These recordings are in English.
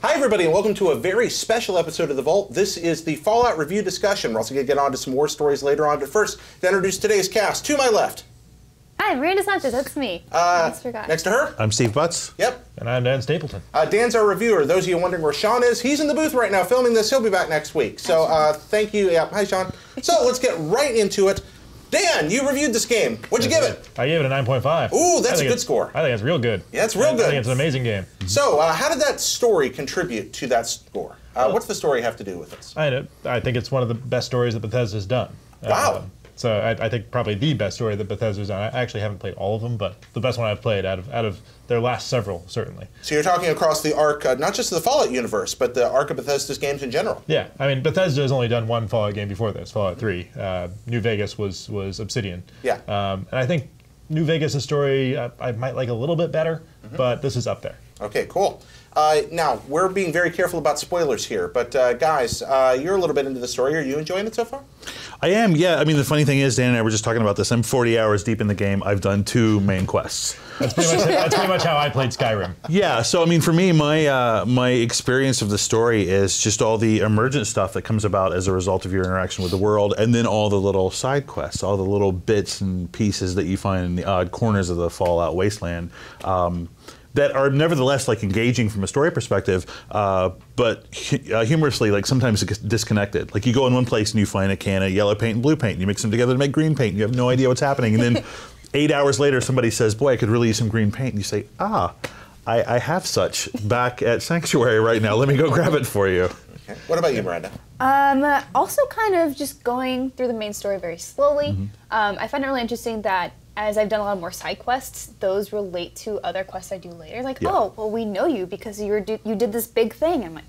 Hi everybody and welcome to a very special episode of The Vault. This is the Fallout review discussion. We're also going to get on to some war stories later on, but first, to introduce today's cast. To my left. Hi, Miranda Sanchez, that's me. Next to her. I'm Steve Butts. Yep. And I'm Dan Stapleton. Dan's our reviewer. Those of you wondering where Sean is, he's in the booth right now filming this. He'll be back next week. So thank you. Yeah. Hi, Sean. So let's get right into it. Dan, you reviewed this game. What'd you give it? I gave it a 9.5. Ooh, that's a good score. I think it's real good. Yeah, it's real good. I think it's an amazing game. So, how did that story contribute to that score? What's the story have to do with this? I think it's one of the best stories that Bethesda's done. Wow. So I think probably the best story that Bethesda's done. I actually haven't played all of them, but the best one I've played out of their last several, certainly. So you're talking across the arc, not just the Fallout universe, but the arc of Bethesda's games in general. Yeah, I mean, Bethesda has only done one Fallout game before this, Fallout 3. New Vegas was Obsidian. Yeah. And I think New Vegas' story I might like a little bit better, but this is up there. Okay, cool. Now, we're being very careful about spoilers here, but guys, you're a little bit into the story. Are you enjoying it so far? I am, yeah. I mean, the funny thing is, Dan and I were just talking about this. I'm 40 hours deep in the game. I've done 2 main quests. That's pretty much how I played Skyrim. Yeah, so I mean, for me, my experience of the story is just all the emergent stuff that comes about as a result of your interaction with the world, and then all the little side quests, all the little bits and pieces that you find in the odd corners of the Fallout wasteland. That are nevertheless like engaging from a story perspective, but humorously like sometimes disconnected. Like you go in one place and you find a can of yellow paint and blue paint, and you mix them together to make green paint, and you have no idea what's happening, and then 8 hours later somebody says, boy, I could really use some green paint, and you say, I have such back at Sanctuary right now, let me go grab it for you. Okay. What about you, Miranda? Also kind of just going through the main story very slowly. I find it really interesting that as I've done a lot more side quests, those relate to other quests I do later. Like, oh, well, we know you because you did this big thing. I'm like,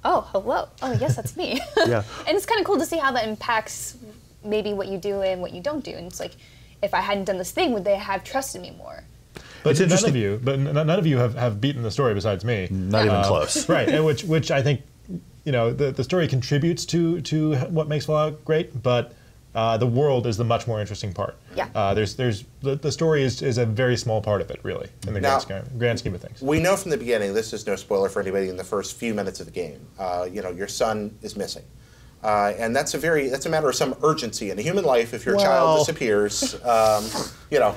oh, hello. Oh, yes, that's me. Yeah. And it's kind of cool to see how that impacts maybe what you do and what you don't do. And it's like, if I hadn't done this thing, would they have trusted me more? But none of you have beaten the story besides me. Not even close. Right, and which I think, you know, the story contributes to what makes Fallout great, but the world is the much more interesting part. Yeah. The story is a very small part of it, really, in the grand scheme of things. We know from the beginning, this is no spoiler for anybody in the first few minutes of the game, you know, your son is missing. And that's a matter of some urgency in a human life. If your child disappears, you know.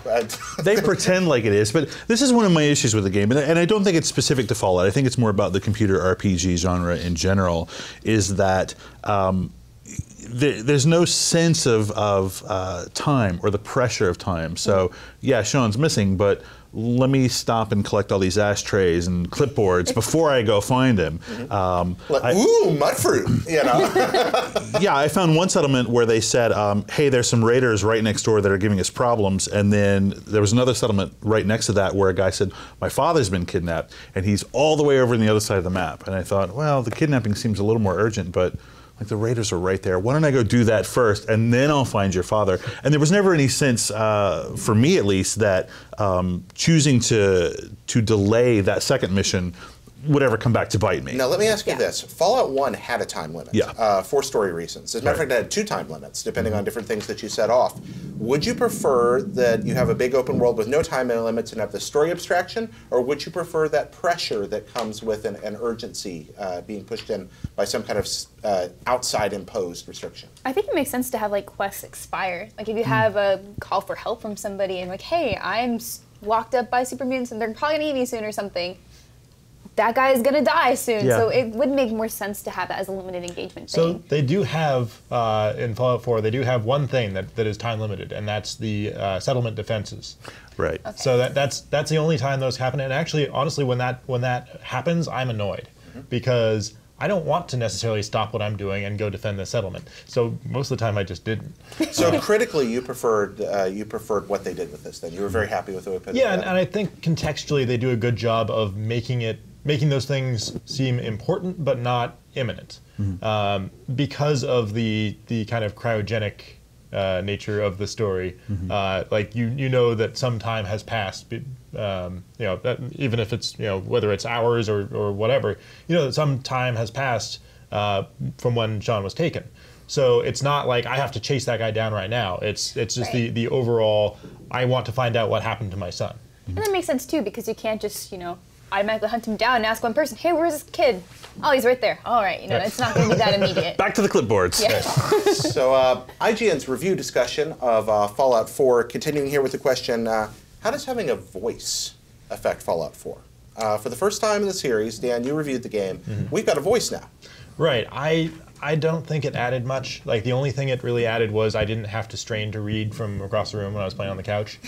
They pretend like it is, but this is one of my issues with the game, and I don't think it's specific to Fallout. I think it's more about the computer RPG genre in general, is that there's no sense of time or the pressure of time. So, yeah, Sean's missing, but let me stop and collect all these ashtrays and clipboards before I go find him. Ooh, mud fruit, you know. Yeah, I found one settlement where they said, hey, there's some raiders right next door that are giving us problems. And then there was another settlement right next to that where a guy said, my father's been kidnapped, and he's all the way over on the other side of the map. And I thought, well, the kidnapping seems a little more urgent, but like the raiders are right there. Why don't I go do that first, and then I'll find your father? And there was never any sense, for me at least, that choosing to delay that second mission would ever come back to bite me. Now let me ask you this. Fallout 1 had a time limit for story reasons. As a matter of fact, it had 2 time limits, depending on different things that you set off. Would you prefer that you have a big open world with no time limits and have the story abstraction, or would you prefer that pressure that comes with an urgency being pushed in by some kind of outside imposed restriction? I think it makes sense to have like quests expire. Like if you have a call for help from somebody and like, hey, I'm locked up by super mutants and they're probably gonna eat me soon or something. That guy is gonna die soon, so it would make more sense to have that as a limited engagement thing. So they do have, in Fallout 4, they do have one thing that is time limited, and that's the settlement defenses. Right. Okay. So that's the only time those happen, and actually, honestly, when that happens, I'm annoyed, because I don't want to necessarily stop what I'm doing and go defend the settlement. So most of the time I just didn't. So critically, you preferred what they did with this. Then you were very happy with the way they put it. Yeah, and I think contextually they do a good job of making those things seem important but not imminent, because of the kind of cryogenic nature of the story. Like you know that some time has passed. You know, even if it's, you know, whether it's hours or whatever, you know that some time has passed from when Sean was taken. So it's not like I have to chase that guy down right now. It's just the overall, I want to find out what happened to my son. And that makes sense too, because you can't just, you know, automatically hunt him down and ask one person, hey, where's this kid? Oh, he's right there. All right, it's not going to be that immediate. Back to the clipboards. Yeah. So IGN's review discussion of Fallout 4, continuing here with the question, how does having a voice affect Fallout 4? For the first time in the series, Dan, you reviewed the game. We've got a voice now. Right. I don't think it added much. Like, the only thing it really added was I didn't have to strain to read from across the room when I was playing on the couch,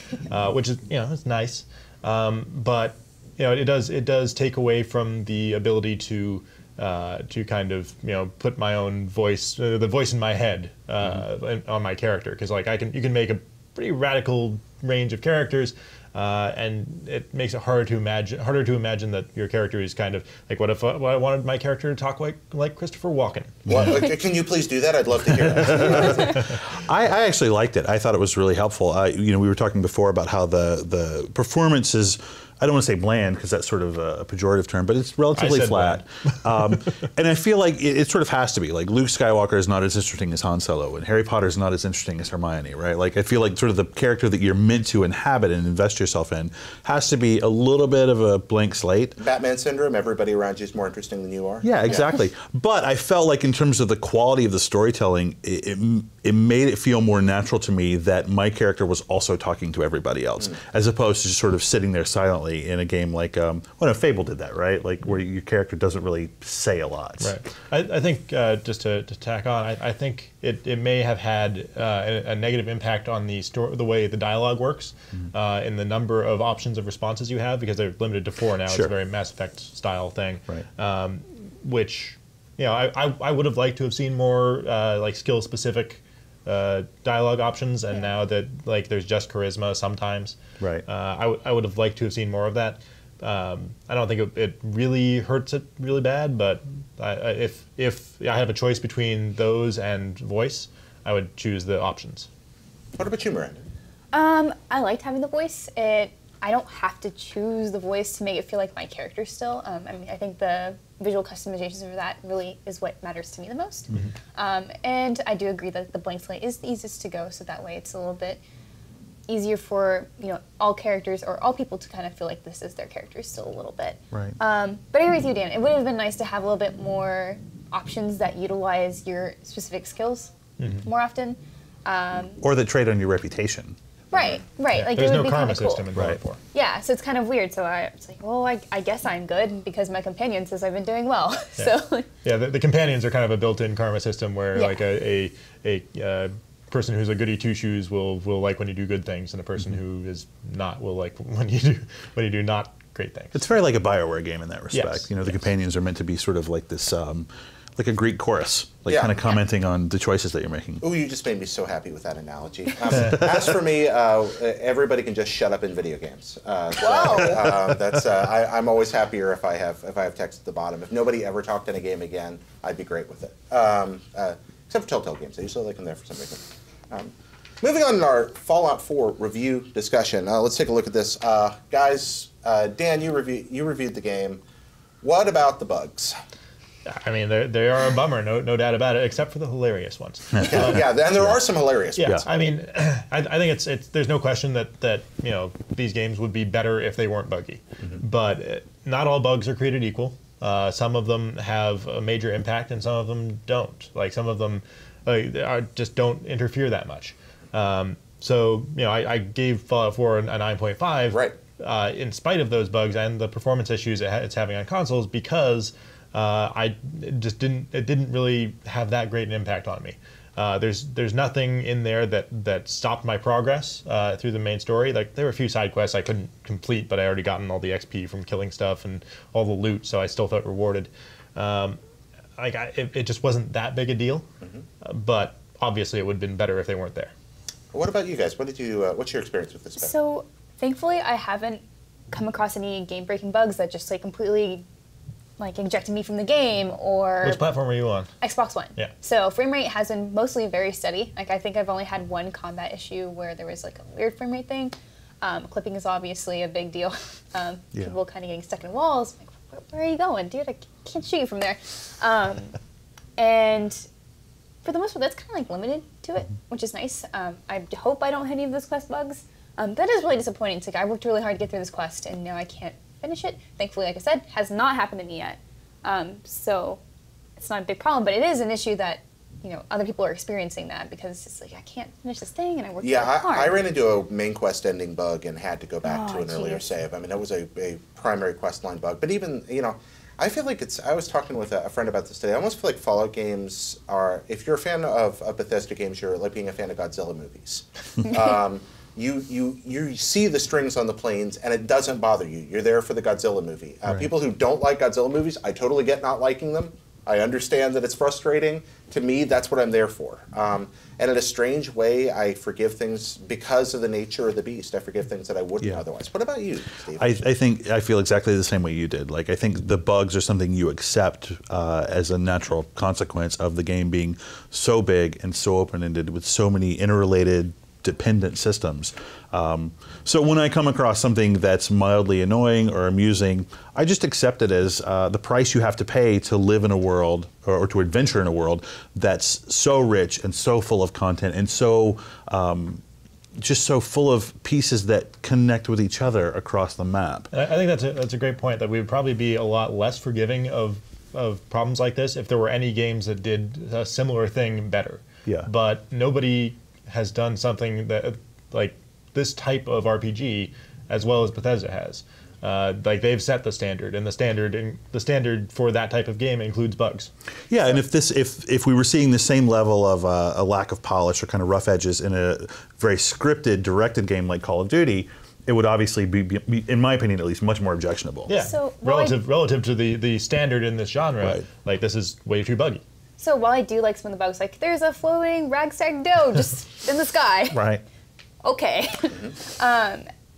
which is, it's nice. But it does take away from the ability to kind of put my own voice, the voice in my head, on my character, because like you can make a pretty radical range of characters. And it makes it harder to imagine that your character is kind of like, what if I wanted my character to talk like Christopher Walken? Well, can you please do that? I'd love to hear that. I actually liked it. I thought it was really helpful. We were talking before about how the performance is, I don't want to say bland because that's sort of a pejorative term, but it's relatively flat. And I feel like it sort of has to be. Like, Luke Skywalker is not as interesting as Han Solo, and Harry Potter is not as interesting as Hermione, right? Like, I feel like sort of the character that you're meant to inhabit and invest yourself in has to be a little bit of a blank slate. Batman syndrome, everybody around you is more interesting than you are. Yeah, exactly. But I felt like in terms of the quality of the storytelling, it made it feel more natural to me that my character was also talking to everybody else, as opposed to just sort of sitting there silently in a game like, Fable did that, right? Like, where your character doesn't really say a lot. Right. I think, just to tack on, I think it may have had a negative impact on the way the dialogue works, in the number of options of responses you have, because they're limited to 4 now. Sure. It's a very Mass Effect style thing. Right. Which, I would have liked to have seen more like skill specific dialogue options, and now that like there's just charisma sometimes. Right. I would have liked to have seen more of that. I don't think it really hurts it really bad, but if I have a choice between those and voice, I would choose the options. What about you, Miranda? I liked having the voice. I don't have to choose the voice to make it feel like my character still. I think the visual customizations of that really is what matters to me the most. And I do agree that the blank slate is the easiest to go, so that way it's a little bit easier for all characters or all people to kind of feel like this is their character still a little bit. Right. But I agree with you, Dan. It would have been nice to have a little bit more options that utilize your specific skills more often. Or that trade on your reputation. Right. Yeah. Like, there's it would no be karma kind of cool. system in Fallout 4. Yeah, so it's kind of weird. So it's like, well, I guess I'm good because my companion says I've been doing well. Yeah. So the companions are kind of a built-in karma system where like a person who's a goody two-shoes will like when you do good things, and a person who is not will like when you do not great things. It's very like a BioWare game in that respect. Yes. The companions are meant to be sort of like this, like a Greek chorus, like kind of commenting on the choices that you're making. Oh, you just made me so happy with that analogy. As for me, everybody can just shut up in video games. That's I'm always happier if I have text at the bottom. If nobody ever talked in a game again, I'd be great with it. Except for Telltale games, I usually like them there for some reason. Moving on in our Fallout 4 review discussion, let's take a look at this, guys. Dan, you reviewed the game. What about the bugs? I mean, they are a bummer, no doubt about it, except for the hilarious ones. And there are some hilarious ones. I mean, I think it's there's no question that these games would be better if they weren't buggy, but not all bugs are created equal. Some of them have a major impact, and some of them don't. Like, some of them just don't interfere that much. So I gave Fallout 4 a 9.5, right? In spite of those bugs and the performance issues it's having on consoles, because it didn't really have that great an impact on me. There's nothing in there that stopped my progress through the main story. Like, there were a few side quests I couldn't complete, but I already gotten all the XP from killing stuff and all the loot, so I still felt rewarded. It just wasn't that big a deal, but obviously it would have been better if they weren't there. What about you guys? What's your experience with this? So thankfully, I haven't come across any game-breaking bugs that just like completely ejected me from the game. Or which platform are you on? Xbox One. Yeah. So frame rate has been mostly very steady. Like, I think I've only had one combat issue where there was like a weird frame rate thing. Clipping is obviously a big deal. People kind of getting stuck in walls. Like, where are you going, dude? I can't shoot you from there. And for the most part, that's kind of like limited to it, which is nice. I hope I don't hit any of those quest bugs. That is really disappointing. It's like, I worked really hard to get through this quest, and now I can't finish it. Thankfully, like I said, has not happened to me yet. So it's not a big problem, but it is an issue that, you know, other people are experiencing that because it's like, I can't finish this thing and I worked really hard. I ran into a main quest ending bug and had to go back to an earlier save. I mean, that was a primary quest line bug. But even, you know, I feel like I was talking with a friend about this today. I almost feel like Fallout games are, if you're a fan of Bethesda games, you're like being a fan of Godzilla movies. You see the strings on the planes and it doesn't bother you. You're there for the Godzilla movie. Right. People who don't like Godzilla movies, I totally get not liking them. I understand that it's frustrating. To me, that's what I'm there for. And in a strange way, I forgive things because of the nature of the beast. I forgive things that I wouldn't otherwise. What about you, Steve? I feel exactly the same way you did. Like, I think the bugs are something you accept as a natural consequence of the game being so big and so open-ended with so many interrelated dependent systems. So when I come across something that's mildly annoying or amusing, I just accept it as the price you have to pay to live in a world or to adventure in a world that's so rich and so full of content and so just so full of pieces that connect with each other across the map. I think that's a great point, that we would probably be a lot less forgiving of problems like this if there were any games that did a similar thing better. Yeah. But nobody has done something that like this type of RPG as well as Bethesda has. Like, they've set the standard, and the standard for that type of game includes bugs. Yeah, and if we were seeing the same level of a lack of polish or kind of rough edges in a very scripted, directed game like Call of Duty, it would obviously be, in my opinion at least, much more objectionable. Yeah, so, relative to the standard in this genre, right. Like, this is way too buggy. So while I do like some of the bugs, like there's a floating ragtag dough just in the sky. Right. Okay.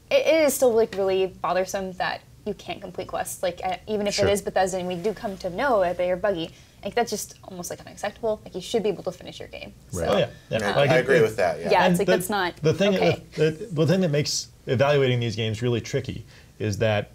It is still like really bothersome that you can't complete quests. Like even if it is Bethesda and we do come to know that they are buggy, like that's just almost like unacceptable. Like you should be able to finish your game. Right. So, Oh yeah. I agree with that. Yeah, And it's like that's not the thing. okay. The thing that makes evaluating these games really tricky is that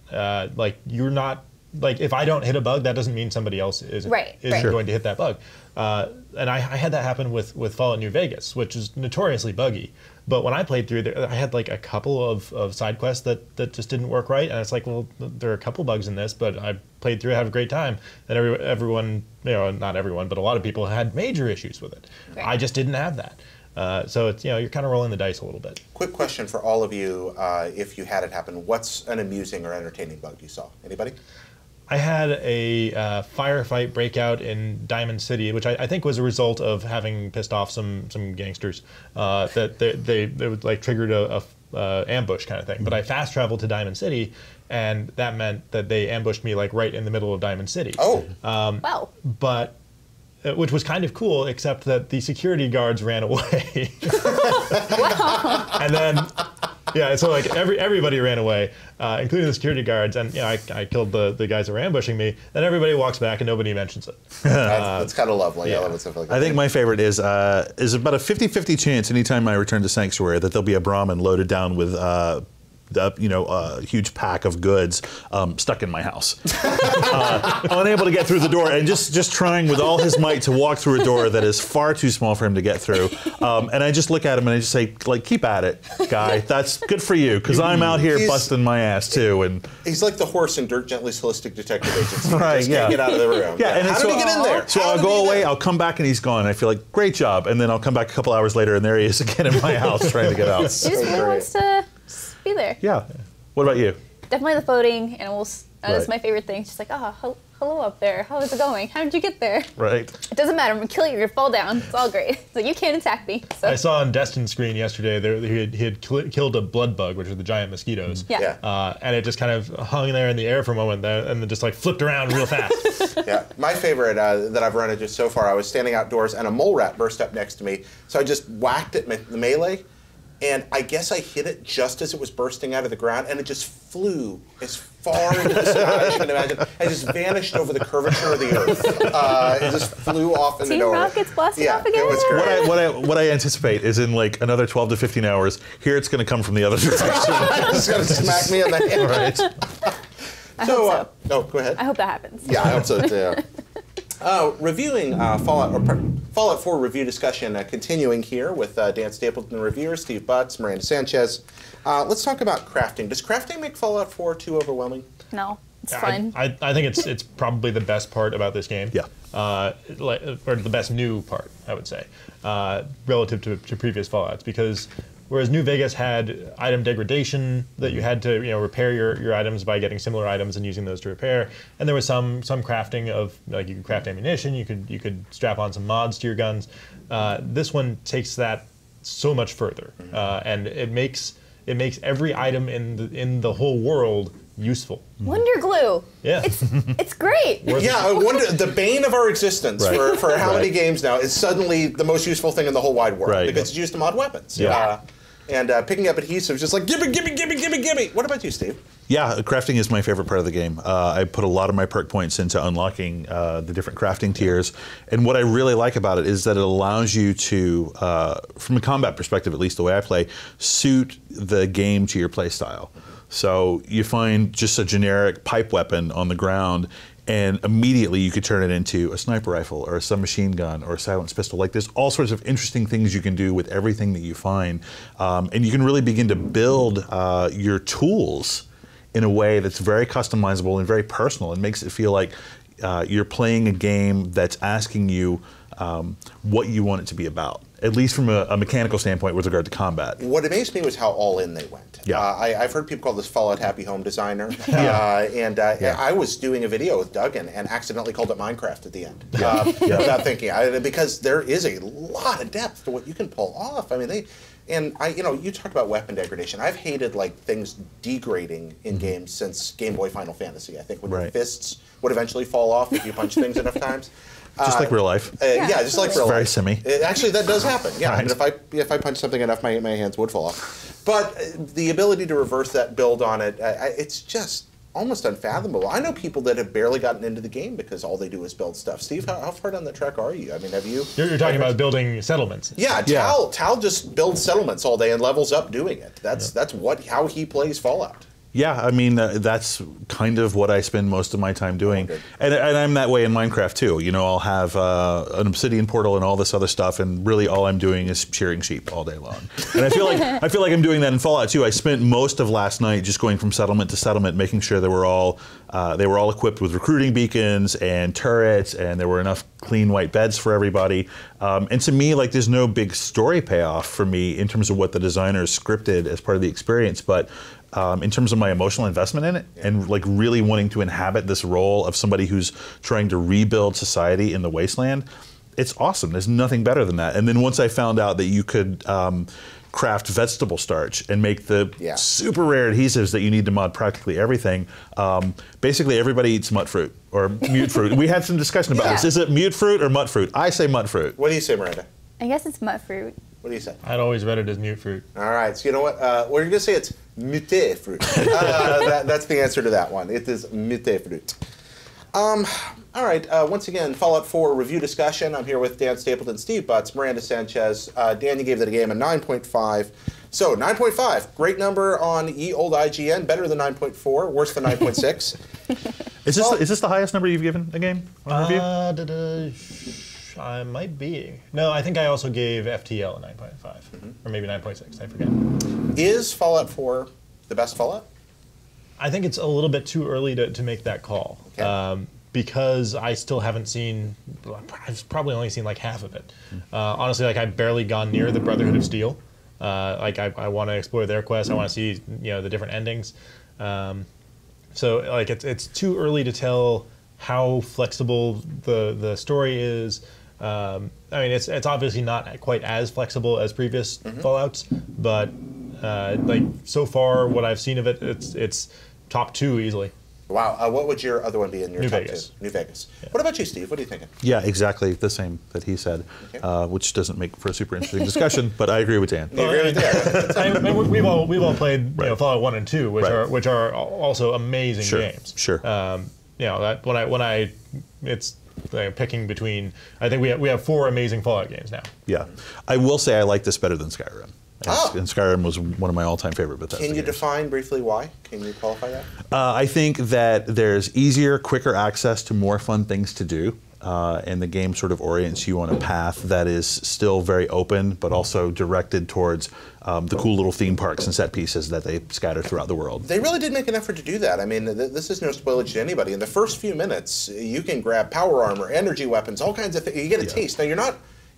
like you're not. Like, if I don't hit a bug, that doesn't mean somebody else isn't going to hit that bug. And I had that happen with Fallout New Vegas, which is notoriously buggy. But when I played through there, I had like a couple of side quests that just didn't work right. And it's like, well, there are a couple bugs in this, but I played through it, had a great time. And everyone, you know, not everyone, but a lot of people had major issues with it. Right. I just didn't have that. So it's, you know, you're kind of rolling the dice a little bit. Quick question for all of you, if you had it happen, what's an amusing or entertaining bug you saw? Anybody? I had a firefight breakout in Diamond City, which I think was a result of having pissed off some gangsters. That they would, like, triggered a ambush kind of thing. But I fast traveled to Diamond City, and that meant that they ambushed me like right in the middle of Diamond City. Oh, Wow. But which was kind of cool, except that the security guards ran away. Wow. And then. Yeah, so like everybody ran away, including the security guards, and you know, I killed the guys that were ambushing me. Then everybody walks back and nobody mentions it. that's kind of lovely. yeah. I love stuff like that. I think my favorite is about a 50-50 chance anytime I return to Sanctuary that there'll be a Brahmin loaded down with a huge pack of goods stuck in my house, unable to get through the door, and just trying with all his might to walk through a door that is far too small for him to get through. And I just look at him and I just say, like, keep at it, guy. That's good for you, because I'm out here busting my ass too. And he's like the horse in Dirk Gently's Holistic Detective Agency. Right, Just yeah. can't get out of the room. Yeah, and how did he get in there? So I'll go away, I'll come back, and he's gone. I feel like, great job. And then I'll come back a couple hours later, and there he is again in my house trying to get out. He just really wants to just be there. Yeah. What about you? Definitely the floating animals. That is Right. my favorite thing. It's just like, hello up there. How is it going? How did you get there? Right. It doesn't matter. I'm gonna kill you. You're gonna fall down. It's all great. So you can't attack me. So. I saw on Destin's screen yesterday he had killed a blood bug, which are the giant mosquitoes. Yeah. And it just kind of hung there in the air for a moment, and then just like flipped around real fast. Yeah, my favorite that I've run into so far, I was standing outdoors and a mole rat burst up next to me, so I just whacked it the melee, and I guess I hit it just as it was bursting out of the ground, and it just flew as far into the sky as you can imagine, and just vanished over the curvature of the earth. It just flew off into Team nowhere. Rocket's blasting off again. It was great. What I anticipate is in like another 12 to 15 hours, here it's going to come from the other direction. It's going to smack me in the head. Right. So, no, go ahead. I hope that happens. Yeah, I hope so too. Reviewing Fallout 4 review discussion, continuing here with Dan Stapleton, reviewer, Steve Butts, Miranda Sanchez. Let's talk about crafting. Does crafting make Fallout 4 too overwhelming? No, it's fun. I think it's probably the best part about this game. Yeah. Or the best new part, I would say, relative to previous Fallouts, because whereas New Vegas had item degradation, that you had to repair your items by getting similar items and using those to repair, and there was some crafting of, like, you could craft ammunition, you could strap on some mods to your guns. This one takes that so much further, and it makes every item in the whole world useful. Wonder glue. Yeah. It's great. Yeah, the bane of our existence for how many games now is suddenly the most useful thing in the whole wide world because it's used to mod weapons. Yeah. And picking up adhesives, just like gimme. What about you, Steve? Yeah, crafting is my favorite part of the game. I put a lot of my perk points into unlocking the different crafting tiers, and what I really like about it is that it allows you to, from a combat perspective, at least the way I play, suit the game to your play style. So you find just a generic pipe weapon on the ground, and immediately you could turn it into a sniper rifle or a submachine gun or a silenced pistol. Like, there's all sorts of interesting things you can do with everything that you find, and you can really begin to build your tools in a way that's very customizable and very personal, and makes it feel like you're playing a game that's asking you what you want it to be about, at least from a mechanical standpoint with regard to combat. What amazed me was how all in they went. Yeah. I've heard people call this Fallout Happy Home Designer, I was doing a video with Duggan and accidentally called it Minecraft at the end without thinking, because there is a lot of depth to what you can pull off. I mean, you talked about weapon degradation. I've hated like things degrading in games since Game Boy Final Fantasy. I think when your fists would eventually fall off if you punch things enough times. Just like real life. Just like real life. Very simmy. Actually, that does happen. Yeah, Right. I mean, if I punch something enough, my hands would fall off. But the ability to reverse that, build on it, it's just almost unfathomable. I know people that have barely gotten into the game because all they do is build stuff. Steve, how far down the track are you? I mean, have you? You're talking about building settlements. Yeah, Tal just builds settlements all day and levels up doing it. That's how he plays Fallout. Yeah, I mean, that's kind of what I spend most of my time doing. And I'm that way in Minecraft too. I'll have an obsidian portal and all this other stuff, and really all I'm doing is shearing sheep all day long. And I feel like I'm doing that in Fallout too. I spent most of last night just going from settlement to settlement, making sure they were all equipped with recruiting beacons and turrets, and there were enough clean white beds for everybody. And to me, like, there's no big story payoff for me in terms of what the designers scripted as part of the experience, but in terms of my emotional investment in it, and like really wanting to inhabit this role of somebody who's trying to rebuild society in the wasteland, it's awesome. There's nothing better than that. And then once I found out that you could craft vegetable starch and make the super rare adhesives that you need to mod practically everything, basically everybody eats mut fruit or mute fruit. We had some discussion about this. Is it mute fruit or mut fruit? I say mut fruit. What do you say, Miranda? I guess it's mut fruit. What do you say? I'd always read it as mute fruit. All right, so you know what? We're going to say it's mute fruit. That's the answer to that one. It is mute fruit. All right, once again, Fallout 4 review discussion. I'm here with Dan Stapleton, Steve Butts, Miranda Sanchez. Dan, you gave the game a 9.5. So 9.5, great number on ye old IGN, better than 9.4, worse than 9.6. Is this the highest number you've given a game on review? I might be. No, I think I also gave FTL a 9.5, or maybe 9.6, I forget. Is Fallout 4 the best Fallout? I think it's a little bit too early to make that call. Okay. Because I still haven't seen, I've probably only seen like half of it. Honestly, like, I've barely gone near the Brotherhood of Steel. Like, I want to explore their quest. I want to see, the different endings. So like, it's too early to tell how flexible the story is. I mean, it's obviously not quite as flexible as previous Fallouts, but like, so far what I've seen of it, it's top 2 easily. Wow. What would your other one be in your New top Vegas. 2? New Vegas. Yeah. What about you, Steve? What are you thinking? Yeah, exactly the same that he said, which doesn't make for a super interesting discussion, but I agree with Dan. You agree with Dan? We've all played Fallout 1 and 2, which are also amazing games. Sure. That when I it's picking between, I think we have 4 amazing Fallout games now. Yeah, I will say I like this better than Skyrim. And Skyrim was one of my all-time favorite Bethesda Can you games. define briefly why? Can you qualify that? I think that there's easier, quicker access to more fun things to do. And the game sort of orients you on a path that is still very open, but also directed towards the cool little theme parks and set pieces that they scatter throughout the world. They really did make an effort to do that. I mean, this is no spoilage to anybody. In the first few minutes, you can grab power armor, energy weapons, all kinds of things. You get a taste. Now, you're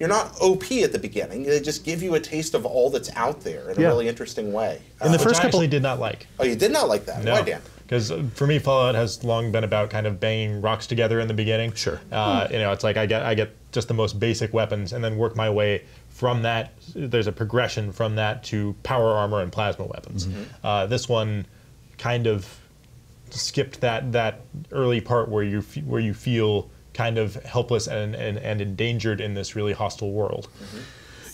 not OP at the beginning. They just give you a taste of all that's out there in a really interesting way. In the Which first I couple, actually did not like. Oh, you did not like that? No. Why, Dan? Because for me, Fallout has long been about kind of banging rocks together in the beginning. Sure. It's like I get just the most basic weapons and then work my way from that. There's a progression from that to power armor and plasma weapons. This one kind of skipped that early part where you feel kind of helpless and endangered in this really hostile world.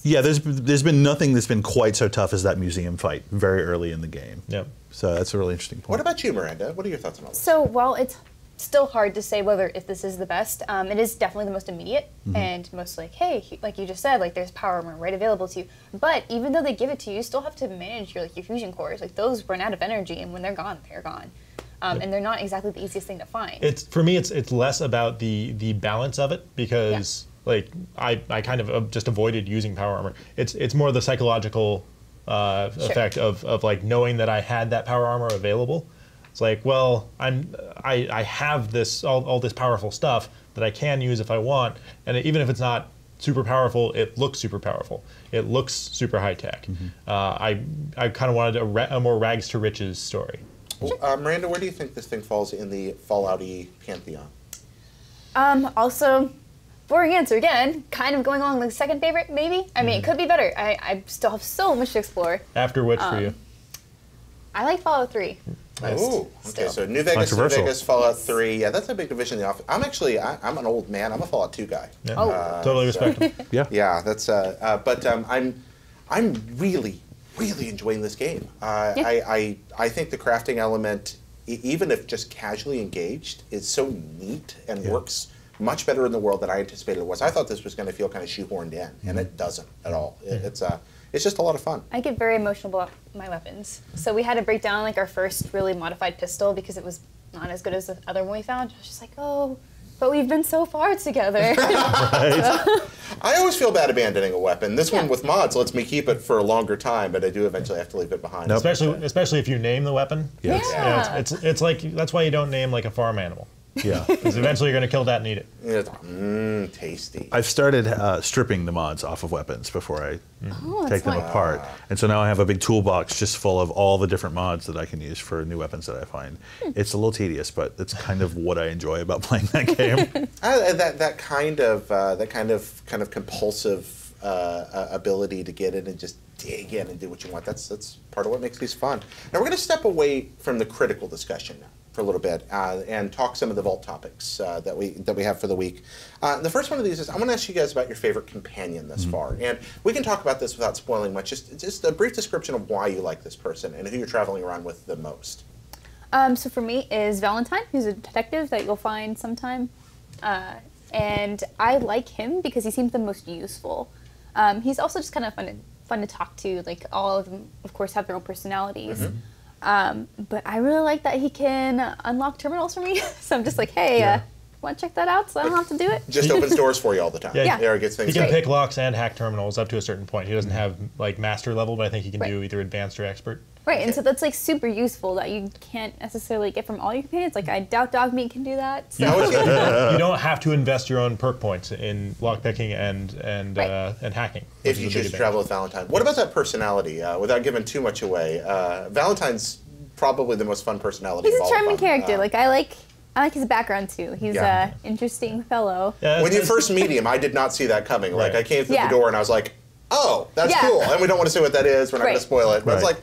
Yeah, there's been nothing that's been quite so tough as that museum fight very early in the game. Yep. So that's a really interesting point. What about you, Miranda? What are your thoughts on all this? So, well, it's still hard to say if this is the best. It is definitely the most immediate and most like, hey, like you just said, like there's power armor right available to you. But even though they give it to you, you still have to manage your fusion cores. Like those run out of energy, and when they're gone, they're gone. And they're not exactly the easiest thing to find. For me, it's less about the balance of it because like I kind of just avoided using power armor. It's more the psychological effect of like knowing that I had that power armor available. It's like, well, I have this all this powerful stuff that I can use if I want, and even if it's not super powerful, it looks super powerful. It looks super high tech. I kind of wanted a more rags to riches story. Miranda, where do you think this thing falls in the Fallout-y pantheon? Also, boring answer again. Kind of going along the second favorite, maybe. I mean, it could be better. I still have so much to explore. After which for you? I like Fallout 3. Oh, okay. Still. So New Vegas, Fallout 3. Yeah, that's a big division in the office. I'm an old man. I'm a Fallout 2 guy. Yeah. So. Totally respectable. Yeah, that's. But I'm really enjoying this game. I think the crafting element, even if just casually engaged, is so neat and works much better in the world than I anticipated it was. I thought this was going to feel kind of shoehorned in, and it doesn't at all. It's just a lot of fun. I get very emotional about my weapons. So we had to break down like our first really modified pistol because it was not as good as the other one we found. I was just like, oh, but we've been so far together. I always feel bad abandoning a weapon. This one with mods lets me keep it for a longer time, but I do eventually have to leave it behind. Nope. Especially if you name the weapon. Yes. Yeah. It's like that's why you don't name like a farm animal. Yeah. Because eventually you're going to kill that and eat it. It's tasty. I've started stripping the mods off of weapons before I take them smart. apart. And so now I have a big toolbox just full of all the different mods that I can use for new weapons that I find. It's a little tedious, but it's kind of what I enjoy about playing that game. That kind of compulsive ability to get in and just dig in and do what you want. That's part of what makes these fun. Now we're going to step away from the critical discussion for a little bit and talk some of the vault topics that we have for the week. The first one of these is I want to ask you guys about your favorite companion thus far, and we can talk about this without spoiling much. Just a brief description of why you like this person and who you're traveling around with the most. So for me is Valentine, who's a detective that you'll find sometime. And I like him because he seems the most useful. He's also just kind of fun to talk to. Like all of them, of course, have their own personalities. But I really like that he can unlock terminals for me. So I'm just like, hey, want to check that out so I don't have to do it? Just opens doors for you all the time. Yeah. There, gets things He can done. pick locks and hack terminals up to a certain point. He doesn't have like master level, but I think he can do either advanced or expert. Right, and so that's like super useful that you can't necessarily get from all your companions. Like I doubt Dogmeat can do that. So. You don't have to invest your own perk points in lockpicking and hacking. If you choose to travel with Valentine. What about that personality? Without giving too much away, Valentine's probably the most fun personality He's of a all charming of them. character. Like I like his background too. He's a interesting fellow. Yeah, when you first meet him, I did not see that coming. Like I came through the door and I was like, oh, that's cool. And we don't want to say what that is. We're not going to spoil it. But it's like,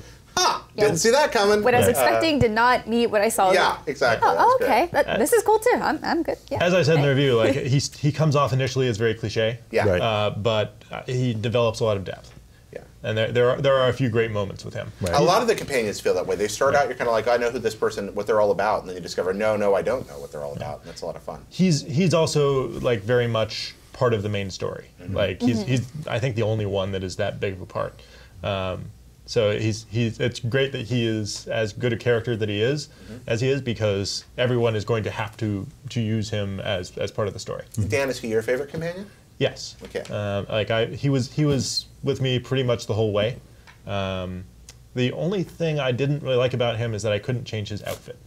didn't see that coming. What I was expecting did not meet what I saw. Yeah, exactly. Oh, okay. This is cool too. I'm good. Yeah. As I said in the review, like he comes off initially as very cliche. Yeah. Right. But he develops a lot of depth. Yeah. And there are a few great moments with him. Right. A lot of the companions feel that way. They start out, you're kind of like, I know who this person, what they're all about, and then you discover, no, I don't know what they're all about, and that's a lot of fun. He's also like very much part of the main story. Like he's I think the only one that is that big of a part. So it's great that he is as good a character that he is as he is, because everyone is going to have to use him as part of the story. Dan, is he your favorite companion? Yes. Okay. He was with me pretty much the whole way. The only thing I didn't really like about him is that I couldn't change his outfit.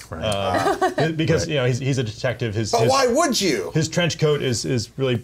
Right. Because he's a detective. But why would you? His trench coat is really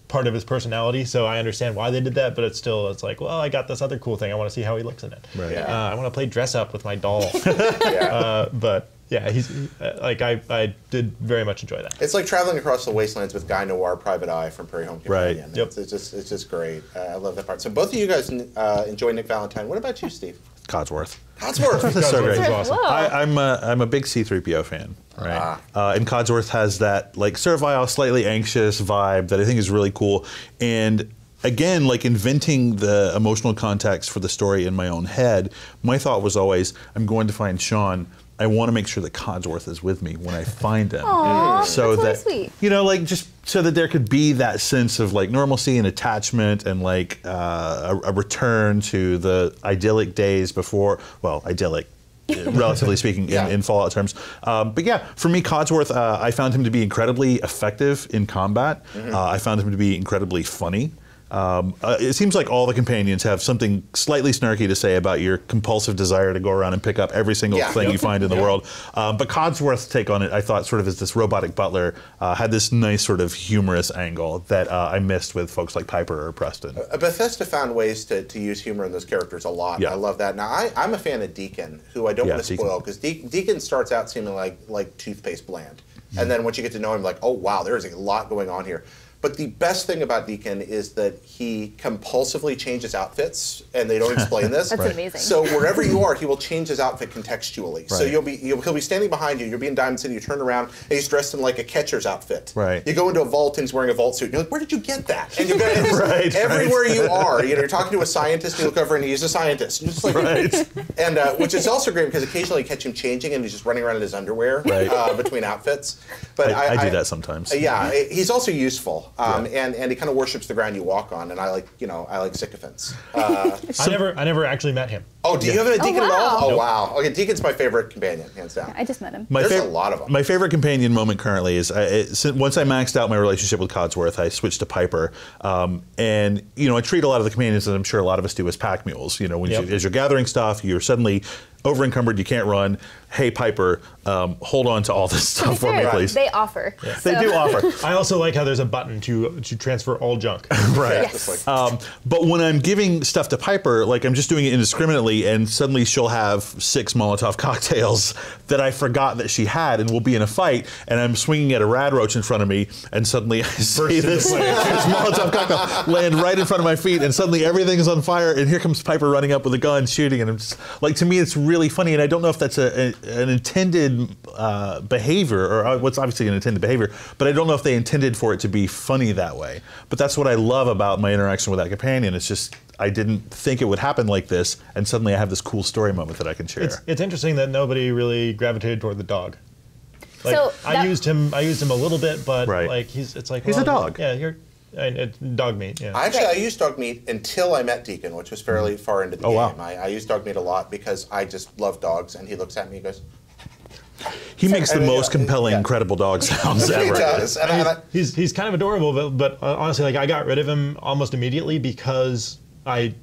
part of his personality, so I understand why they did that. But it's like, well, I got this other cool thing. I want to see how he looks in it. Right. I want to play dress up with my doll. But yeah, I did very much enjoy that. It's like traveling across the wastelands with Guy Noir, Private Eye from Prairie Home Companion. Right. Yep. It's just great. I love that part. So both of you guys enjoy Nick Valentine. What about you, Steve? Codsworth. Codsworth. That's so great. Is awesome. I'm a big C-3PO fan, right? And Codsworth has that like servile, slightly anxious vibe that I think is really cool. And again, like inventing the emotional context for the story in my own head, my thought was always, I'm going to find Sean. I want to make sure that Codsworth is with me when I find him. Aww, so that's that really sweet. like just so that there could be that sense of like normalcy and attachment and like a return to the idyllic days before, well, idyllic relatively speaking in Fallout terms. But yeah, for me, Codsworth, I found him to be incredibly effective in combat. I found him to be incredibly funny. It seems like all the companions have something slightly snarky to say about your compulsive desire to go around and pick up every single thing you find in the world. But Codsworth's take on it, I thought, sort of as this robotic butler, had this nice sort of humorous angle that I missed with folks like Piper or Preston. Bethesda found ways to use humor in those characters a lot. Yeah. I love that. Now, I'm a fan of Deacon, who I don't want to spoil, because Deacon starts out seeming like toothpaste bland. And then once you get to know him, like, oh, wow, there's a lot going on here. But the best thing about Deacon is that he compulsively changes outfits, and they don't explain this. That's amazing. So wherever you are, he will change his outfit contextually. So he'll be standing behind you. You'll be in Diamond City. You turn around, and he's dressed in like a catcher's outfit. Right. You go into a vault, and he's wearing a vault suit. And you're like, where did you get that? And you go everywhere you are. You're talking to a scientist. You look over, and he's a scientist. You're just like, and which is also great because occasionally you catch him changing, and he's just running around in his underwear between outfits. But I do that sometimes. Yeah, he's also useful. And he kind of worships the ground you walk on, and I like sycophants. I never actually met him. Oh, do you have a Deacon at all? Oh, Nope. wow. Okay, Deacon's my favorite companion, hands down. I just met him. There's a lot of them. My favorite companion moment currently is once I maxed out my relationship with Codsworth, I switched to Piper, and I treat a lot of the companions, as I'm sure a lot of us do, as pack mules. When as you're gathering stuff, you're suddenly over encumbered, you can't run. Hey, Piper, hold on to all this stuff for me, please. They offer. Yeah. They do offer. I also like how there's a button to transfer all junk. Right. Yes. But when I'm giving stuff to Piper, like I'm just doing it indiscriminately, and suddenly she'll have 6 Molotov cocktails that I forgot that she had, and we'll be in a fight, and I'm swinging at a rad roach in front of me, and suddenly I see this Molotov cocktail land right in front of my feet, and suddenly everything is on fire, and here comes Piper running up with a gun, shooting, and I'm just, like, to me it's really funny, and I don't know if that's an intended behavior, or what's obviously an intended behavior, but I don't know if they intended for it to be funny that way. But that's what I love about my interaction with that companion. It's just, I didn't think it would happen like this, and suddenly I have this cool story moment that I can share. It's interesting that nobody really gravitated toward the dog. Like, So I used him a little bit, but like he's a dog. Yeah, it's Dogmeat. Yeah. I used Dogmeat until I met Deacon, which was fairly far into the game. Wow. I used Dogmeat a lot because I just love dogs, and he looks at me and goes, He makes the most compelling, incredible dog sounds ever. He does. He's kind of adorable, but honestly, like I got rid of him almost immediately because I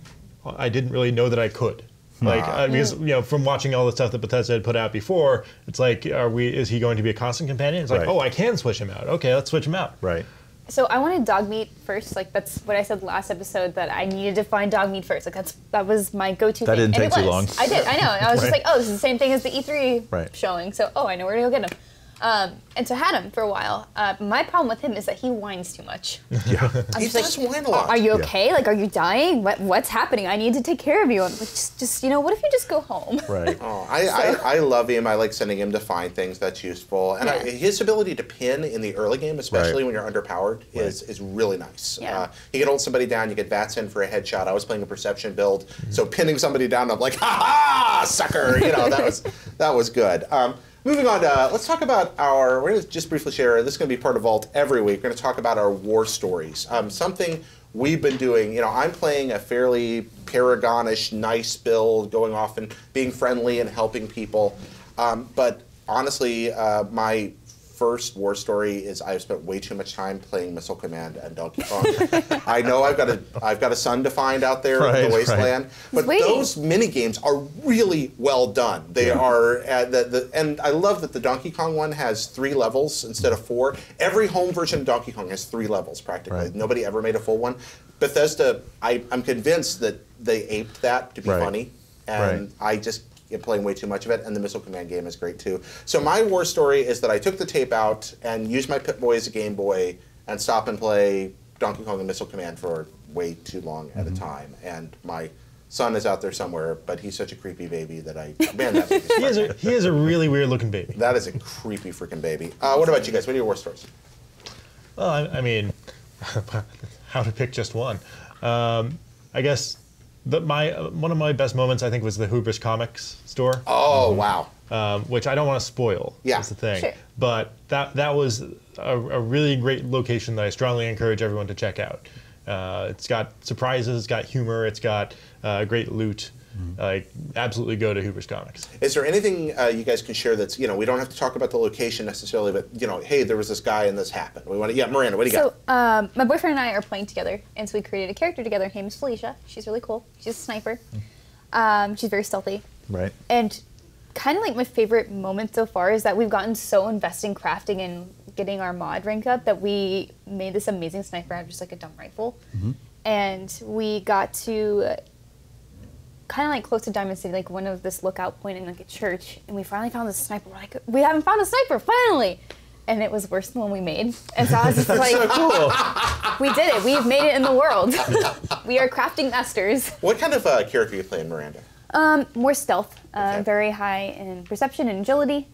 didn't really know that I could. Like because from watching all the stuff that Bethesda had put out before, it's like, is he going to be a constant companion? It's like, oh, I can switch him out. Okay, let's switch him out. Right. So I wanted Dogmeat first. Like that's what I said last episode, that I needed to find Dogmeat first. Like that was my go-to That thing. didn't take too long. I did. I know. And I was just like, oh, this is the same thing as the E3 showing. So I know where to go get him. And so I had him for a while. My problem with him is that he whines too much. Yeah. He does whine a lot. Are you okay? Like, are you dying? What's happening? I need to take care of you. I'm like, just what if you just go home? Right. Oh, I love him. I like sending him to find things that's useful. And his ability to pin in the early game, especially when you're underpowered, is really nice. Yeah. You can hold somebody down, you get VATS in for a headshot. I was playing a perception build, so pinning somebody down, I'm like, ha-ha, sucker! That was good. Moving on, let's talk about we're going to just briefly share, this is going to be part of Vault every week, we're going to talk about our war stories. Something we've been doing, you know, I'm playing a fairly Paragonish, nice build, going off and being friendly and helping people. But honestly, my first war story is I've spent way too much time playing Missile Command and Donkey Kong. I know I've got a son to find out there in the wasteland, but those mini games are really well done. They are, and I love that the Donkey Kong one has 3 levels instead of 4. Every home version of Donkey Kong has 3 levels practically. Nobody ever made a full one. Bethesda, I'm convinced that they aped that to be funny, and I just playing way too much of it, and the Missile Command game is great too. So my war story is that I took the tape out and used my Pip-Boy as a Game Boy and stop and play Donkey Kong and Missile Command for way too long at a time. And my son is out there somewhere, but he's such a creepy baby that he is a really weird looking baby. That is a creepy freaking baby. What about you guys? What are your war stories? Well, I mean, how to pick just one? I guess. One of my best moments, I think, was the Hubris Comics store. Oh, wow. Which I don't want to spoil. Yeah. That's the thing. Sure. But that was a really great location that I strongly encourage everyone to check out. It's got surprises, it's got humor, it's got great loot. Absolutely go to Hubris Comics. Is there anything you guys can share that's, we don't have to talk about the location necessarily, but, hey, there was this guy and this happened. Miranda, what do you got? So, my boyfriend and I are playing together, and so we created a character together. Her name is Felicia. She's really cool. She's a sniper. She's very stealthy. Right. And kind of like my favorite moment so far is that we've gotten so invested in crafting and getting our mod rank up that we made this amazing sniper out of just like a dumb rifle. And we got to kind of like close to Diamond City, like one of this lookout point in like a church, and we finally found this sniper. We're like, we haven't found a sniper, finally! And it was worse than one we made. And so I was just like, cool. We did it. We've made it in the world. We are crafting masters. What kind of character are you playing, Miranda? More stealth, very high in perception and agility.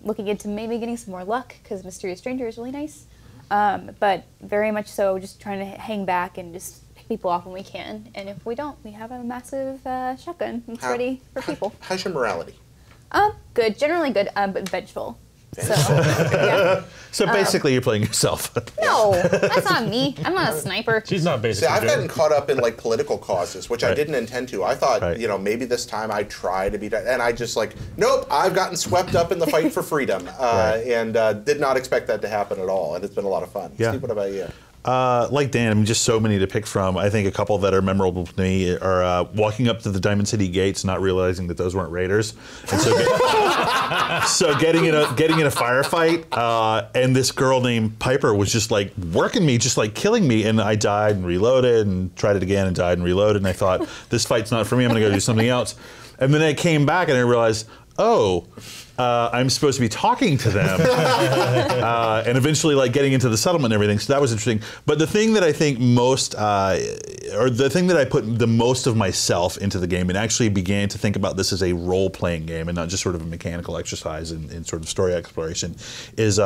Looking into maybe getting some more luck, because Mysterious Stranger is really nice. But very much so just trying to hang back and just people off when we can, and if we don't, we have a massive shotgun that's ready for people. How's your morality? Good, generally good, but vengeful. So, yeah. So basically, you're playing yourself. No, that's not me. I'm not a sniper. She's not basically. See, I've gotten caught up in like political causes, which I didn't intend to. I thought, maybe this time I'd try to be, and I just like, nope, I've gotten swept up in the fight for freedom, and did not expect that to happen at all, and it's been a lot of fun. Steve, what about you? Like Dan, I mean, just so many to pick from. I think a couple that are memorable to me are walking up to the Diamond City gates, not realizing that those weren't raiders, and so getting in a firefight, and this girl named Piper was just like working me, just like killing me, and I died and reloaded and tried it again and died and reloaded, and I thought, this fight's not for me. I'm gonna go do something else, and then I came back and I realized, I'm supposed to be talking to them, and eventually like getting into the settlement and everything. So that was interesting. But the thing that I think most, or the thing that I put the most of myself into the game and actually began to think about this as a role-playing game and not just sort of a mechanical exercise in sort of story exploration, is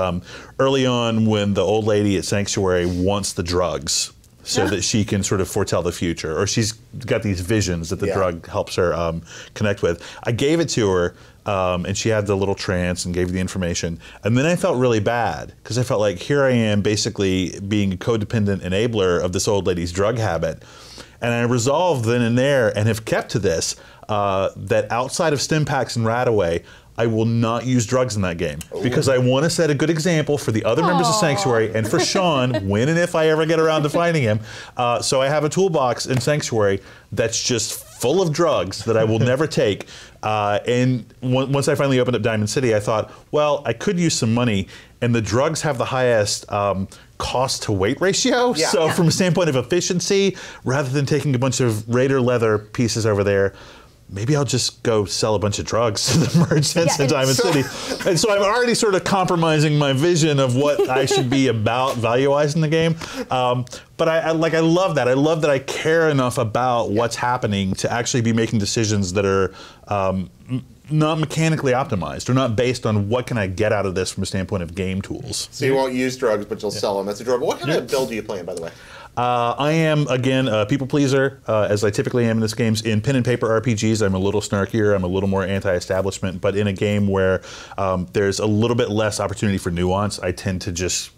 early on when the old lady at Sanctuary wants the drugs so that she can sort of foretell the future, or she's got these visions that the drug helps her connect with. I gave it to her, and she had the little trance and gave the information. And then I felt really bad, because I felt like here I am basically being a codependent enabler of this old lady's drug habit. And I resolved then and there, and have kept to this, that outside of stim packs and Radaway, I will not use drugs in that game, because I want to set a good example for the other members of Sanctuary and for Sean when and if I ever get around to finding him. So I have a toolbox in Sanctuary that's just full of drugs that I will never take. And once I finally opened up Diamond City, I thought, well, I could use some money, and the drugs have the highest cost to weight ratio. So from a standpoint of efficiency, rather than taking a bunch of Raider leather pieces over there, maybe I'll just go sell a bunch of drugs to the merchants in Diamond City. And so I'm already sort of compromising my vision of what I should be about value-wise in the game. But I love that. I love that I care enough about what's happening to actually be making decisions that are not mechanically optimized, or not based on what can I get out of this from a standpoint of game tools. So you won't use drugs, but you'll sell them. That's adorable. What kind of build are you playing, by the way? I am, again, a people pleaser, as I typically am in this games. In pen and paper RPGs, I'm a little snarkier, I'm a little more anti-establishment, but in a game where there's a little bit less opportunity for nuance, I tend to just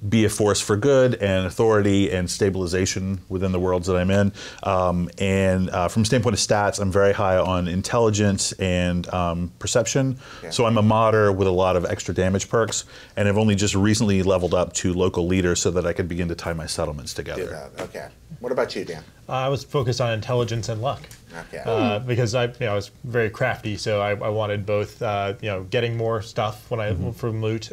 be a force for good and authority and stabilization within the worlds that I'm in. And from a standpoint of stats, I'm very high on intelligence and perception. Yeah. So I'm a modder with a lot of extra damage perks, and I've only just recently leveled up to local leader so that I could begin to tie my settlements together. Do that. Okay. What about you, Dan? I was focused on intelligence and luck. Okay. Because I was very crafty, so I wanted both, getting more stuff when I from loot,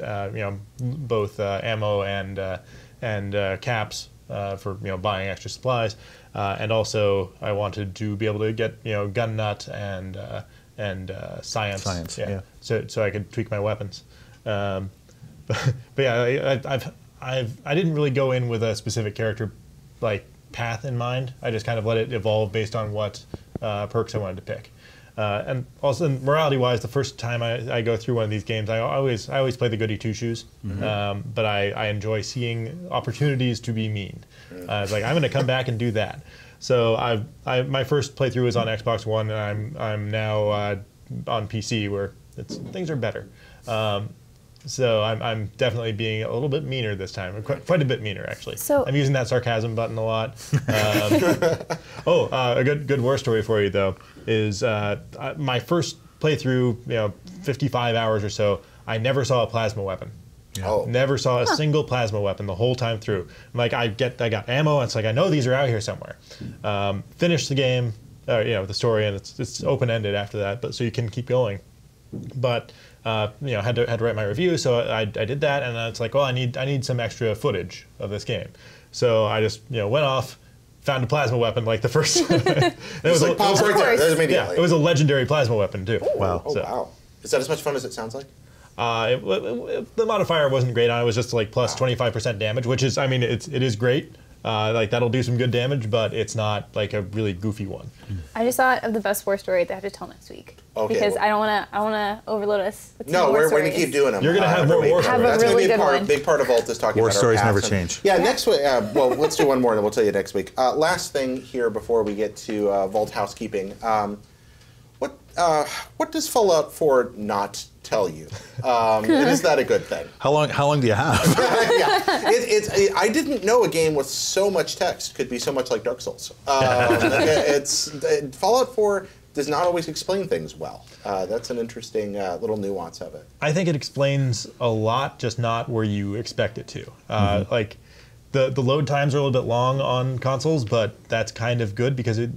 both ammo and caps for buying extra supplies, and also I wanted to be able to get gun nut and science. Science. Yeah. So I could tweak my weapons. But yeah, I didn't really go in with a specific character path in mind. I just kind of let it evolve based on what perks I wanted to pick. And also, morality-wise, the first time I go through one of these games, I always play the goody two-shoes. But I enjoy seeing opportunities to be mean. It's like, I'm going to come back and do that. So my first playthrough was on Xbox One, and I'm now on PC, where things are better. So I'm definitely being a little bit meaner this time, quite a bit meaner actually. So I'm using that sarcasm button a lot. A good war story for you though is my first playthrough, 55 hours or so. I never saw a plasma weapon. Yeah. Oh. Never saw a single plasma weapon the whole time through. Like I got ammo. And it's like I know these are out here somewhere. Finish the game, the story, and it's open ended after that. But so you can keep going. But had to write my review, so I did that, and it's like, well, I need some extra footage of this game. So I just went off, found a plasma weapon like the first. It was like pops right there. There's immediately. Yeah, it was a legendary plasma weapon too. Ooh, wow! Oh wow! Is that as much fun as it sounds like? The modifier wasn't great on it. It was just like plus 25% damage, which is, it is great. That'll do some good damage, but it's not like a really goofy one. I just thought of the best war story that I have to tell next week. Okay. Because I don't want to overload us. No, we're going to keep doing them. You're going to have more war stories. That's going to be a big part of Alt is talking war about stories never change. Yeah, next week. Well, let's do one more, and then we'll tell you next week. Last thing here before we get to Vault housekeeping. What does Fallout 4 not tell you? And is that a good thing? How long do you have? Yeah, I didn't know a game with so much text could be so much like Dark Souls. Fallout 4 does not always explain things well. That's an interesting little nuance of it. I think it explains a lot, just not where you expect it to. Like the load times are a little bit long on consoles, but that's kind of good because it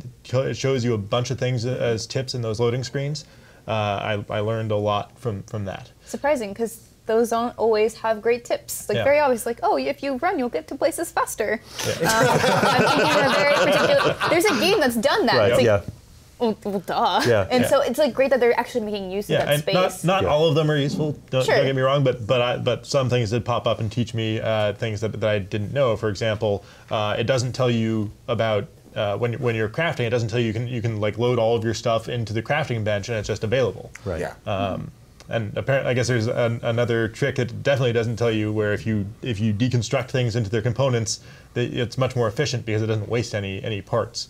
shows you a bunch of things as tips in those loading screens. I learned a lot from that. Surprising, because those don't always have great tips. Like very obvious, like, oh, if you run, you'll get to places faster. Yeah. I'm thinking of a very particular. There's a game that's done that. Right. It's like, well, duh. Yeah. And so it's like great that they're actually making use of that space. Not all of them are useful. Don't get me wrong, but some things did pop up and teach me things that I didn't know. For example, it doesn't tell you about when you're crafting. It doesn't tell you you can like load all of your stuff into the crafting bench and it's just available. Right. Yeah. And apparently, I guess there's another trick that definitely doesn't tell you, where if you deconstruct things into their components, it's much more efficient because it doesn't waste any parts.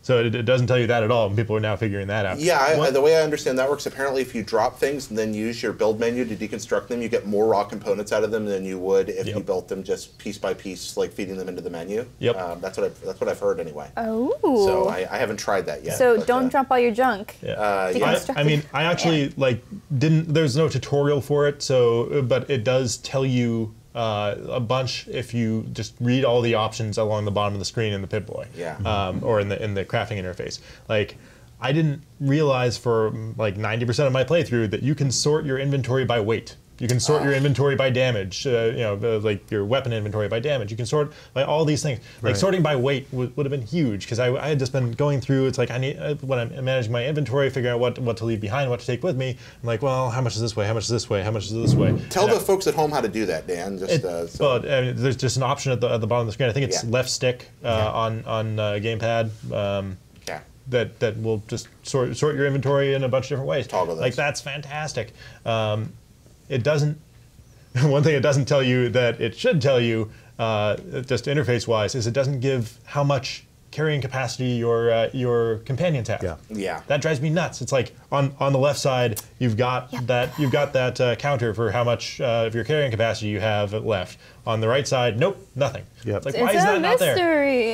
So it doesn't tell you that at all, and people are now figuring that out. Yeah, the way I understand that works, apparently if you drop things and then use your build menu to deconstruct them, you get more raw components out of them than you would if you built them just piece by piece, like feeding them into the menu. Yep. That's what I've heard anyway. Oh. So I haven't tried that yet. So don't drop all your junk. I actually didn't. There's no tutorial for it, but it does tell you a bunch if you just read all the options along the bottom of the screen in the Pip-Boy, or in the crafting interface. Like, I didn't realize for like 90% of my playthrough that you can sort your inventory by weight. You can sort your inventory by damage, like your weapon inventory by damage. You can sort by all these things. Like sorting by weight would have been huge, because I had just been going through. It's like I need, when I'm managing my inventory, figuring out what to leave behind, what to take with me. I'm like, well, how much is this way? How much is this way? How much is this way? Tell the folks at home how to do that, Dan. Well, there's just an option at the bottom of the screen. I think it's left stick on gamepad. That will just sort your inventory in a bunch of different ways. Toggle those. Like, that's fantastic. It doesn't. One thing it doesn't tell you that it should tell you, just interface-wise, is it doesn't give how much carrying capacity your companions have. Yeah. Yeah. That drives me nuts. It's like on the left side, you've got that counter for how much of your carrying capacity you have left. On the right side, nope, nothing. Yep. It's like, why is that not there?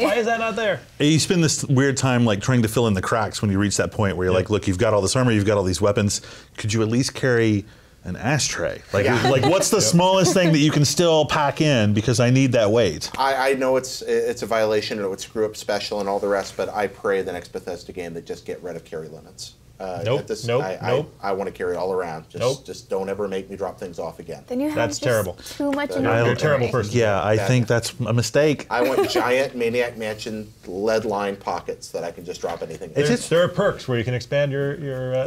Why is that not there? You spend this weird time like trying to fill in the cracks when you reach that point where you're like, look, you've got all this armor, you've got all these weapons. Could you at least carry an ashtray? Like, like what's the smallest thing that you can still pack in, because I need that weight? I know it's a violation and it would screw up special and all the rest, but I pray the next Bethesda game that just get rid of carry limits. Nope. I want to carry it all around. Just don't ever make me drop things off again. Then you have That's just terrible. too much in You're your a terrible person. Yeah, I think that's a mistake. I want giant Maniac Mansion lead-lined pockets that I can just drop anything in. There are perks where you can expand your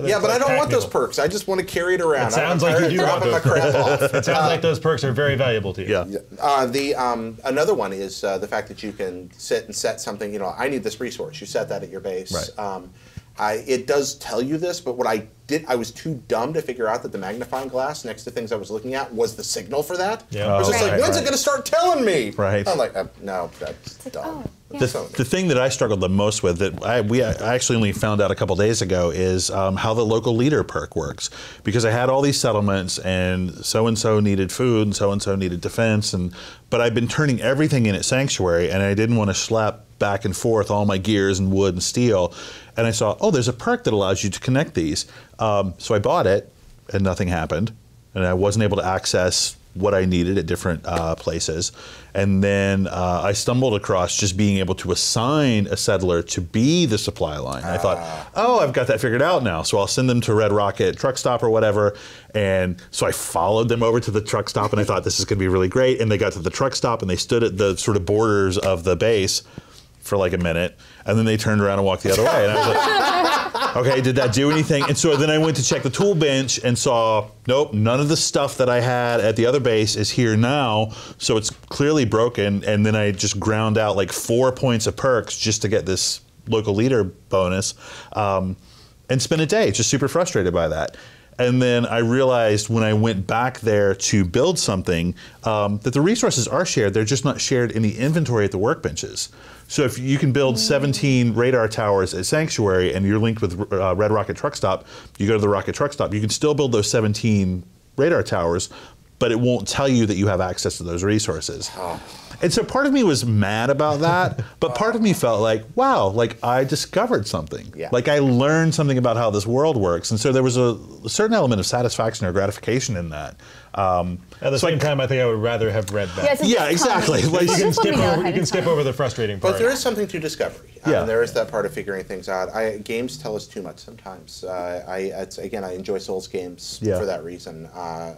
yeah, but I don't want those perks. I just want to carry it around. It sounds like you do want those perks. It sounds like those perks are very valuable to you. Yeah. Another one is the fact that you can sit and set something. You know, I need this resource. You set that at your base. Right. It does tell you this, but what I did, I was too dumb to figure out that the magnifying glass next to things I was looking at was the signal for that. Yeah. I was just like, when's it going to start telling me? Right. I'm like, no, that's dumb. The thing that I struggled the most with, that I actually only found out a couple days ago, is how the local leader perk works. Because I had all these settlements, and so needed food, and so needed defense, but I've been turning everything in at Sanctuary, and I didn't want to schlep back and forth all my gears and wood and steel. And I saw, there's a perk that allows you to connect these. So I bought it, and nothing happened. And I wasn't able to access what I needed at different places. And then I stumbled across just being able to assign a settler to be the supply line. I thought, I've got that figured out now. So I'll send them to Red Rocket truck stop or whatever. And so I followed them over to the truck stop, and I thought this is going to be really great. And they got to the truck stop, and they stood at the sort of borders of the base for like a minute, and then they turned around and walked the other way. And I was like, okay, did that do anything? And so then I went to check the tool bench and saw, nope, none of the stuff that I had at the other base is here now, so it's clearly broken. And then I just ground out like 4 points of perks just to get this local leader bonus, and spent a day just super frustrated by that. And then I realized when I went back there to build something that the resources are shared, they're just not shared in the inventory at the workbenches. So if you can build 17 radar towers at Sanctuary and you're linked with Red Rocket Truck Stop, you go to the Rocket Truck Stop, you can still build those 17 radar towers, but it won't tell you that you have access to those resources. And so part of me was mad about that, but part of me felt like, wow, like I discovered something. Yeah. Like I learned something about how this world works. And so there was a certain element of satisfaction or gratification in that. At the same time, I think I would rather have read that. Yeah, exactly. Like, you can skip over the frustrating part. But there is something to discovery. Yeah. There is that part of figuring things out. Games tell us too much sometimes. I enjoy Souls games for that reason. I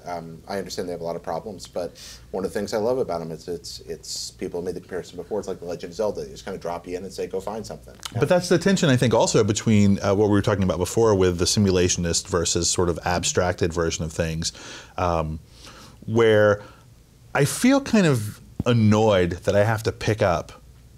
understand they have a lot of problems, but one of the things I love about them is it's people made the comparison before. It's like The Legend of Zelda. They just kind of drop you in and say, go find something. Yeah. But that's the tension, I think, also between what we were talking about before with the simulationist versus sort of abstracted version of things, where I feel kind of annoyed that I have to pick up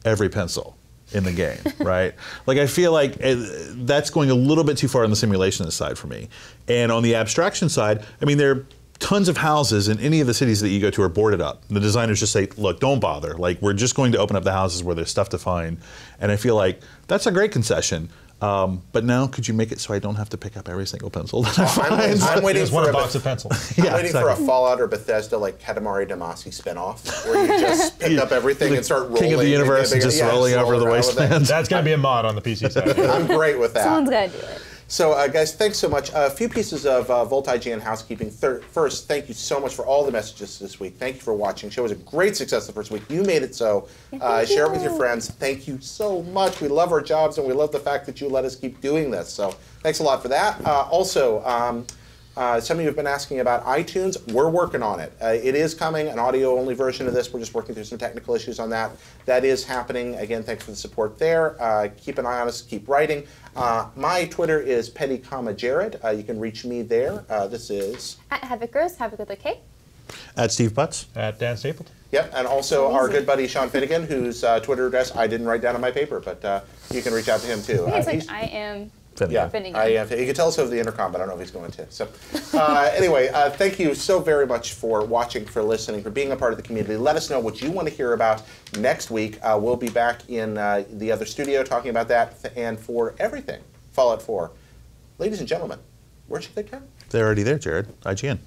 every pencil in the game, right? Like I feel like that's going a little bit too far on the simulationist side for me. And on the abstraction side, I mean, there are tons of houses in any of the cities that you go to are boarded up. The designers just say, look, don't bother. Like, we're just going to open up the houses where there's stuff to find. And I feel like that's a great concession. But now, could you make it so I don't have to pick up every single pencil that I find? I'm waiting for a box of pencils. I'm waiting for a Fallout or Bethesda like Katamari Damacy spinoff, where you just pick up everything and start rolling. King of the universe and just rolling over the wasteland. That's going to be a mod on the PC side. I'm great with that. Someone's got to do it. So, guys, thanks so much. A few pieces of Volt IGN housekeeping. First, thank you so much for all the messages this week. Thank you for watching. Show was a great success the first week. You made it so. Share it with your friends. Thank you so much. We love our jobs, and we love the fact that you let us keep doing this. So, thanks a lot for that. Also, some of you have been asking about iTunes. We're working on it. It is coming, an audio-only version of this. We're just working through some technical issues on that. That is happening. Again, thanks for the support there. Keep an eye on us. Keep writing. My Twitter is Petty, Jared. You can reach me there. This is At Havoc Gross, Havoc with a K. At Steve Butts. At Dan Stapleton. Yep, and also our good buddy Sean Finnegan, whose Twitter address I didn't write down on my paper, but you can reach out to him too. It's like I am Finnegan. Finnegan. He could tell us over the intercom, but I don't know if he's going to. So, anyway, thank you so very much for watching, for listening, for being a part of the community. Let us know what you want to hear about next week. We'll be back in the other studio talking about that, and for everything Fallout 4. Ladies and gentlemen, where should they come? They're already there, Jared. IGN.